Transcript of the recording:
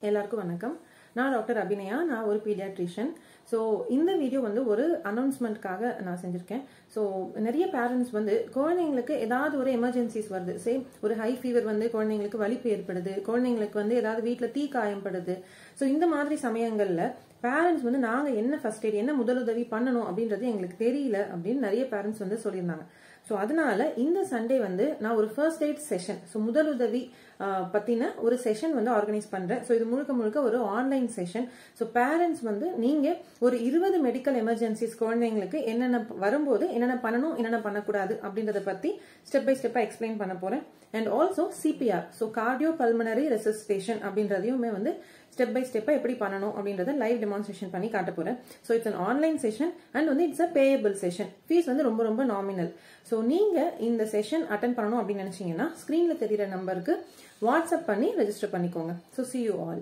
எல்லாருக்கும் வணக்கம். நான் டாக்டர் அபிநயா. நான் ஒரு பீடியாட்ரிஷியன். ஸோ இந்த வீடியோ வந்து ஒரு அனௌன்ஸ்மெண்ட்காக நான் செஞ்சுருக்கேன். ஸோ நிறைய பேரண்ட்ஸ் வந்து குழந்தைங்களுக்கு ஏதாவது ஒரு எமர்ஜென்சிஸ் வருது. ஒரு ஹை ஃபீவர் வந்து குழந்தைங்களுக்கு வலிப்பு ஏற்படுது, குழந்தைங்களுக்கு வந்து ஏதாவது வீட்டில் தீ காயம்படுது. ஸோ இந்த மாதிரி சமயங்களில் பேரண்ட்ஸ் வந்து நாங்கள் என்ன ஃபர்ஸ்ட் எய்ட், என்ன முதலுதவி பண்ணணும் அப்படின்றது எங்களுக்கு தெரியல அப்படின்னு நிறைய பேரண்ட்ஸ் வந்து சொல்லியிருந்தாங்க. ஸோ அதனால இந்த சண்டே வந்து நான் ஒரு ஃபர்ஸ்ட் எய்ட் செஷன், ஸோ முதலுதவி பத்தின ஒரு செஷன் வந்து ஆர்கனைஸ் பண்றேன். ஸோ இது முழுக்க முழுக்க ஒரு ஆன்லைன் செஷன். ஸோ பேரண்ட்ஸ் வந்து நீங்க ஒரு 20 மெடிக்கல் எமர்ஜென்சிஸ் குழந்தைங்களுக்கு என்னென்ன வரும்போது என்னென்ன பண்ணணும், என்னென்ன பண்ணக்கூடாது அப்படின்றத பத்தி ஸ்டெப் பை ஸ்டெப்பா எக்ஸ்பிளைன் பண்ண போறேன். And also CPR, so cardio pulmonary resuscitation அப்படின்றதையுமே வந்து ஸ்டெப் பை ஸ்டெப்பா எப்படி பண்ணணும் அப்படின்றத லைவ் டெமான்ஸ்ட்ரேஷன் பண்ணி காட்ட போறேன். So it's an online session and வந்து it's a payable session. Fees வந்து ரொம்ப ரொம்ப நாமினல். ஸோ நீங்க இந்த செஷன் அட்டென்ட் பண்ணணும் அப்படின்னு நினைச்சீங்கன்னா ஸ்கிரீன்ல தெரியுற நம்பருக்கு வாட்ஸ்அப் பண்ணி ரெஜிஸ்டர் பண்ணிக்கோங்க. So see you all.